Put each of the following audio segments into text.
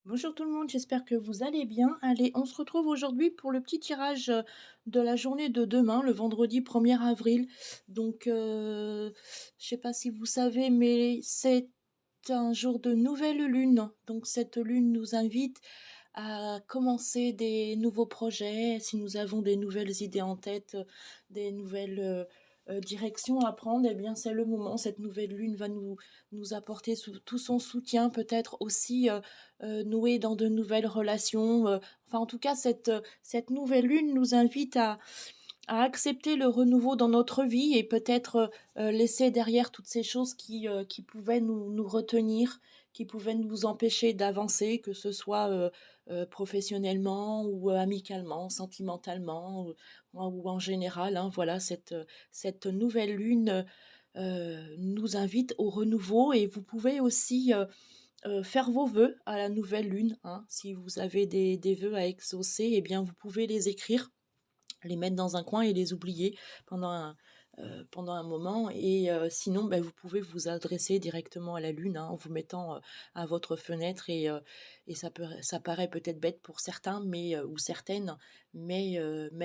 Bonjour tout le monde, j'espère que vous allez bien. Allez, on se retrouve aujourd'hui pour le petit tirage de la journée de demain, le vendredi 1er avril. Donc, je sais pas si vous savez, mais c'est un jour de nouvelle lune. Donc, cette lune nous invite à commencer des nouveaux projets, si nous avons des nouvelles idées en tête, des nouvelles directions à prendre, eh bien c'est le moment. Cette nouvelle lune va nous apporter tout son soutien, peut-être aussi nouer dans de nouvelles relations. Enfin, en tout cas, cette nouvelle lune nous invite à accepter le renouveau dans notre vie et peut-être laisser derrière toutes ces choses qui pouvaient nous retenir, qui pouvaient nous empêcher d'avancer, que ce soit professionnellement ou amicalement, sentimentalement ou en général. Hein. Voilà, cette nouvelle lune nous invite au renouveau et vous pouvez aussi faire vos vœux à la nouvelle lune. Hein. Si vous avez des vœux à exaucer, eh bien, vous pouvez les écrire, les mettre dans un coin et les oublier pendant pendant un moment. Et sinon, ben, vous pouvez vous adresser directement à la lune, hein, en vous mettant à votre fenêtre. Et ça paraît peut-être bête pour certains ou certaines, mais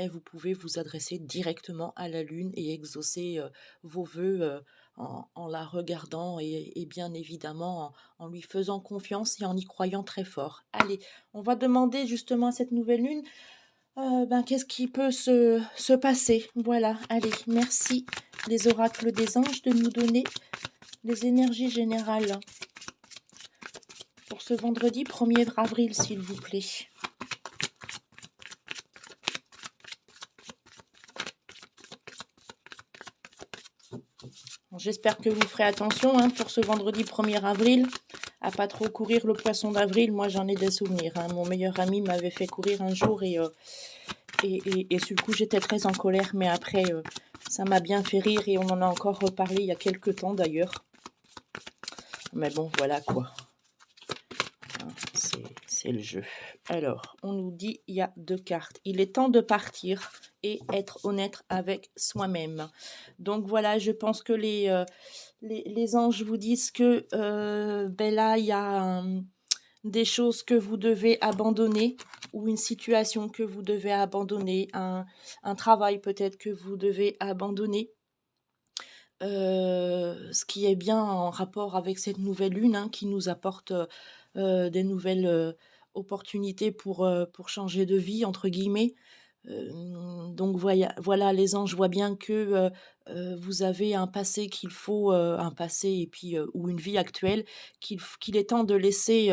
vous pouvez vous adresser directement à la lune et exaucer vos vœux en la regardant et bien évidemment en lui faisant confiance et en y croyant très fort. Allez, on va demander justement à cette nouvelle lune ben, qu'est-ce qui peut se passer? Voilà, allez, merci les oracles des anges de nous donner les énergies générales pour ce vendredi 1er avril, s'il vous plaît. J'espère que vous ferez attention, hein, pour ce vendredi 1er avril à pas trop courir le poisson d'avril. Moi, j'en ai des souvenirs. Hein. Mon meilleur ami m'avait fait courir un jour et sur le coup, j'étais très en colère, mais après, ça m'a bien fait rire et on en a encore reparlé il y a quelques temps d'ailleurs. Mais bon, voilà quoi. C'est le jeu. Alors, on nous dit il y a 2 cartes. Il est temps de partir et être honnête avec soi-même. Donc voilà, je pense que les anges vous disent que ben là, il y a des choses que vous devez abandonner ou une situation que vous devez abandonner, un travail peut-être que vous devez abandonner. Ce qui est bien en rapport avec cette nouvelle lune, hein, qui nous apporte des nouvelles opportunités pour changer de vie, entre guillemets. Donc voilà, les anges voient bien que vous avez un passé qu'il faut, un passé et puis ou une vie actuelle qu'il est temps de laisser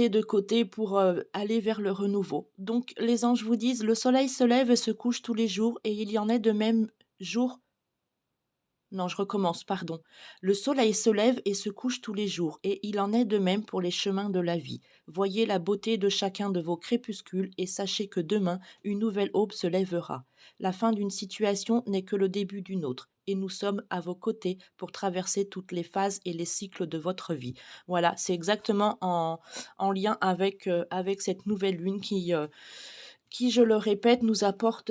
de côté pour aller vers le renouveau. Donc les anges vous disent, le soleil se lève et se couche tous les jours et il y en est de même jour. Non, je recommence, pardon. Le soleil se lève et se couche tous les jours, et il en est de même pour les chemins de la vie. Voyez la beauté de chacun de vos crépuscules et sachez que demain, une nouvelle aube se lèvera. La fin d'une situation n'est que le début d'une autre, et nous sommes à vos côtés pour traverser toutes les phases et les cycles de votre vie. Voilà, c'est exactement en lien avec cette nouvelle lune qui, je le répète, nous apporte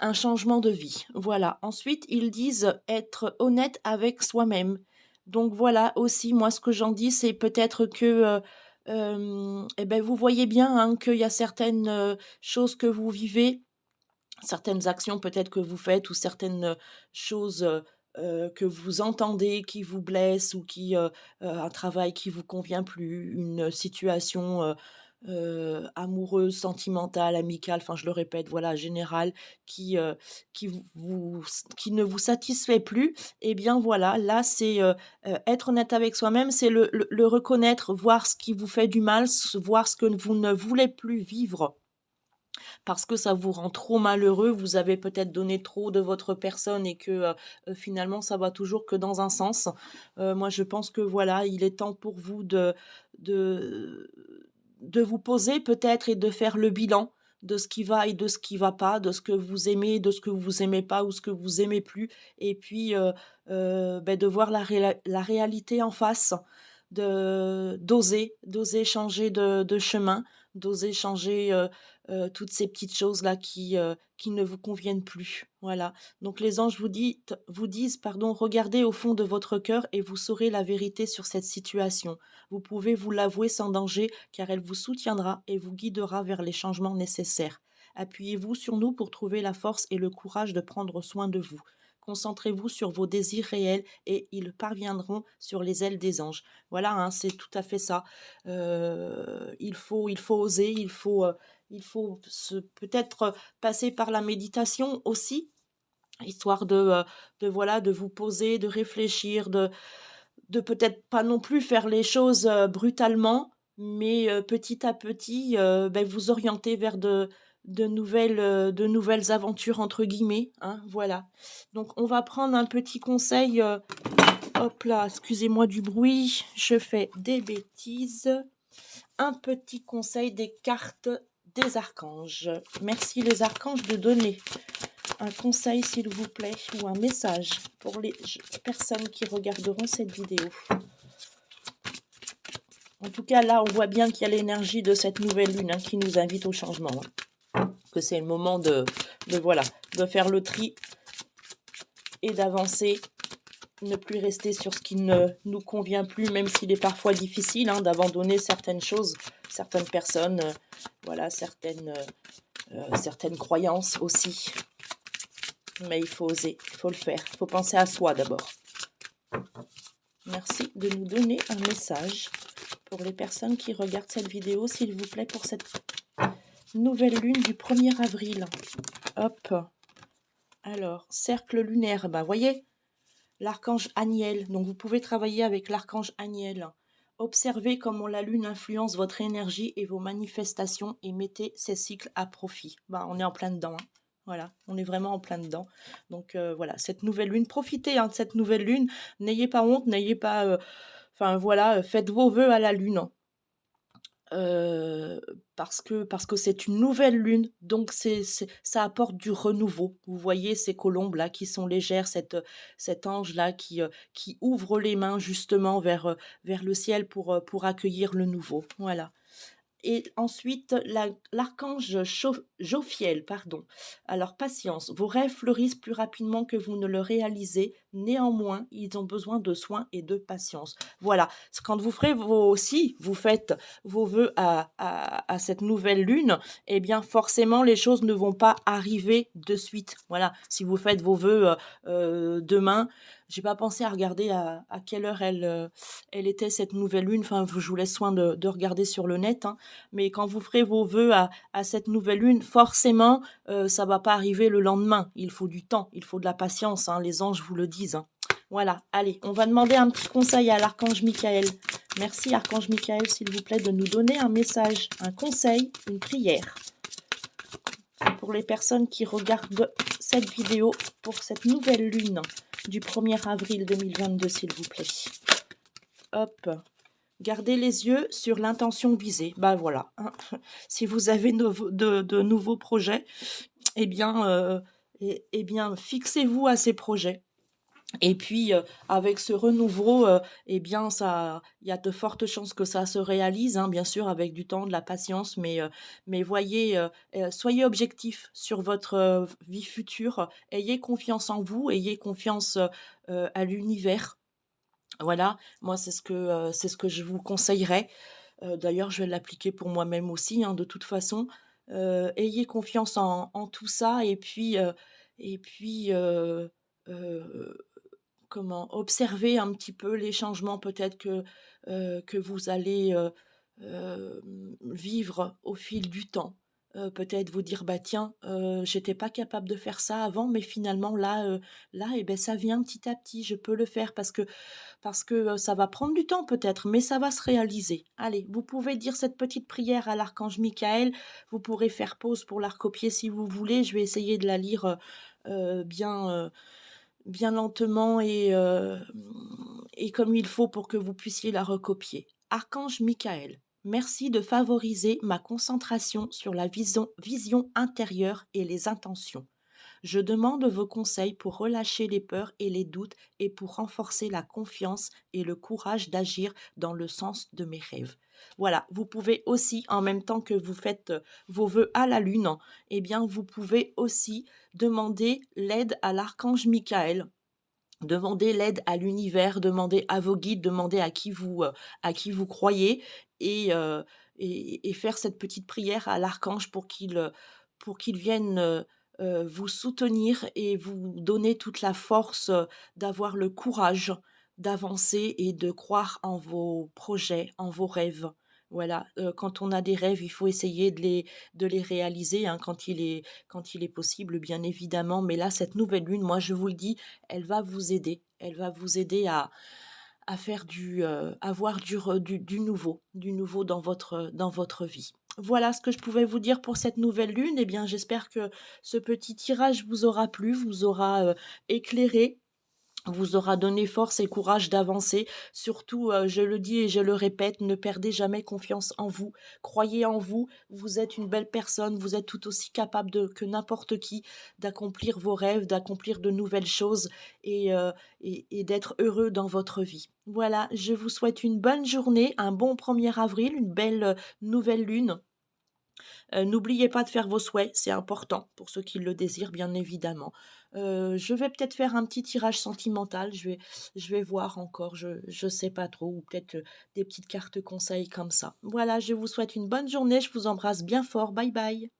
un changement de vie. Voilà. Ensuite, ils disent être honnête avec soi-même. Donc voilà aussi, moi, ce que j'en dis, c'est peut-être que eh ben, vous voyez bien, hein, qu'il y a certaines choses que vous vivez, certaines actions peut-être que vous faites ou certaines choses que vous entendez qui vous blessent ou un travail qui vous convient plus, une situation amoureuse, sentimentale, amicale, enfin je le répète, voilà, générale, qui, euh, qui ne vous satisfait plus, eh bien voilà, là c'est être honnête avec soi-même, c'est le reconnaître, voir ce qui vous fait du mal, voir ce que vous ne voulez plus vivre parce que ça vous rend trop malheureux, vous avez peut-être donné trop de votre personne et que finalement ça va toujours que dans un sens. Moi je pense que voilà, il est temps pour vous de, de vous poser peut-être et de faire le bilan de ce qui va et de ce qui va pas, de ce que vous aimez, de ce que vous aimez pas ou ce que vous aimez plus, et puis ben, de voir la réalité en face, d'oser changer de chemin, d'oser changer, toutes ces petites choses-là qui ne vous conviennent plus. Voilà. Donc les anges vous disent, pardon: «Regardez au fond de votre cœur et vous saurez la vérité sur cette situation. Vous pouvez vous l'avouer sans danger, car elle vous soutiendra et vous guidera vers les changements nécessaires. Appuyez-vous sur nous pour trouver la force et le courage de prendre soin de vous. Concentrez-vous sur vos désirs réels et ils parviendront sur les ailes des anges.» Voilà, hein, c'est tout à fait ça. Il faut oser, il faut peut-être passer par la méditation aussi, histoire voilà, de vous poser, de réfléchir, de peut-être pas non plus faire les choses brutalement, mais petit à petit, vous orienter vers de nouvelles aventures entre guillemets, hein, voilà. Donc on va prendre un petit conseil, hop là, excusez-moi du bruit, je fais des bêtises. Un petit conseil des cartes des archanges. Merci les archanges de donner un conseil s'il vous plaît, ou un message pour les personnes qui regarderont cette vidéo. En tout cas, là, on voit bien qu'il y a l'énergie de cette nouvelle lune, hein, qui nous invite au changement. Hein. Que c'est le moment voilà, de faire le tri et d'avancer, ne plus rester sur ce qui ne nous convient plus, même s'il est parfois difficile, hein, d'abandonner certaines choses, certaines personnes, voilà, certaines croyances aussi. Mais il faut oser, il faut le faire, il faut penser à soi d'abord. Merci de nous donner un message pour les personnes qui regardent cette vidéo, s'il vous plaît, pour cette nouvelle lune du 1er avril. Hop. Alors, cercle lunaire, voyez, l'archange Aniel. Donc, vous pouvez travailler avec l'archange Aniel. Observez comment la lune influence votre énergie et vos manifestations et mettez ces cycles à profit. On est en plein dedans. Hein. Voilà, on est vraiment en plein dedans. Donc, voilà, cette nouvelle lune, profitez de cette nouvelle lune. N'ayez pas honte, n'ayez pas... voilà, faites vos vœux à la lune. Parce que c'est une nouvelle lune, donc ça apporte du renouveau. Vous voyez ces colombes là qui sont légères, cet ange là qui ouvre les mains justement vers le ciel pour accueillir le nouveau. Voilà. Et ensuite, l'archange Jophiel, pardon. Alors, patience, vos rêves fleurissent plus rapidement que vous ne le réalisez. Néanmoins, ils ont besoin de soins et de patience. Voilà, quand vous ferez vous faites vos vœux à cette nouvelle lune, eh bien, forcément, les choses ne vont pas arriver de suite. Voilà, si vous faites vos vœux demain, j'ai pas pensé à regarder à quelle heure elle était cette nouvelle lune. Enfin, je vous laisse soin de regarder sur le net. Hein. Mais quand vous ferez vos vœux à cette nouvelle lune, forcément, ça va pas arriver le lendemain. Il faut du temps, il faut de la patience. Hein. Les anges vous le disent. Hein. Voilà, allez, on va demander un petit conseil à l'archange Michael. Merci, archange Michael, s'il vous plaît, de nous donner un message, un conseil, une prière. Pour les personnes qui regardent cette vidéo pour cette nouvelle lune du 1er avril 2022, s'il vous plaît. Hop. Gardez les yeux sur l'intention visée. Voilà. Hein. Si vous avez de nouveaux projets, eh bien fixez-vous à ces projets. Et puis, avec ce renouveau, eh bien, il y a de fortes chances que ça se réalise, hein, bien sûr, avec du temps, de la patience, mais voyez, soyez objectif sur votre vie future, ayez confiance en vous, ayez confiance à l'univers. Voilà, moi, c'est ce que je vous conseillerais. D'ailleurs, je vais l'appliquer pour moi-même aussi, hein, de toute façon. Ayez confiance en tout ça, et puis, observer un petit peu les changements peut-être que vous allez vivre au fil du temps. Peut-être vous dire: tiens, j'étais pas capable de faire ça avant, mais finalement là, ça vient petit à petit, je peux le faire parce que ça va prendre du temps peut-être, mais ça va se réaliser. Allez, vous pouvez dire cette petite prière à l'archange Michael. Vous pourrez faire pause pour la recopier si vous voulez. Je vais essayer de la lire bien lentement et comme il faut pour que vous puissiez la recopier. Archange Michael, merci de favoriser ma concentration sur la vision intérieure et les intentions. Je demande vos conseils pour relâcher les peurs et les doutes et pour renforcer la confiance et le courage d'agir dans le sens de mes rêves. Voilà, vous pouvez aussi, en même temps que vous faites vos vœux à la lune, eh bien, vous pouvez aussi demander l'aide à l'archange Michael. Demandez l'aide à l'univers, demandez à vos guides, demandez à qui vous croyez et et faire cette petite prière à l'archange pour qu'il vienne, vous soutenir et vous donner toute la force, d'avoir le courage d'avancer et de croire en vos projets, en vos rêves. Voilà, quand on a des rêves, il faut essayer de les réaliser, hein, quand il est possible, bien évidemment. Mais là, cette nouvelle lune, moi, je vous le dis, elle va vous aider. Elle va vous aider à faire avoir du nouveau dans votre vie. Voilà ce que je pouvais vous dire pour cette nouvelle lune. Eh bien, j'espère que ce petit tirage vous aura plu, vous aura éclairé, vous aura donné force et courage d'avancer. Surtout, je le dis et je le répète, ne perdez jamais confiance en vous. Croyez en vous, vous êtes une belle personne, vous êtes tout aussi capable que n'importe qui d'accomplir vos rêves, d'accomplir de nouvelles choses et, et d'être heureux dans votre vie. Voilà, je vous souhaite une bonne journée, un bon 1er avril, une belle nouvelle lune. N'oubliez pas de faire vos souhaits, c'est important pour ceux qui le désirent, bien évidemment. Je vais peut-être faire un petit tirage sentimental, je vais voir encore, je sais pas trop, ou peut-être des petites cartes conseils comme ça. Voilà, je vous souhaite une bonne journée, je vous embrasse bien fort, bye bye.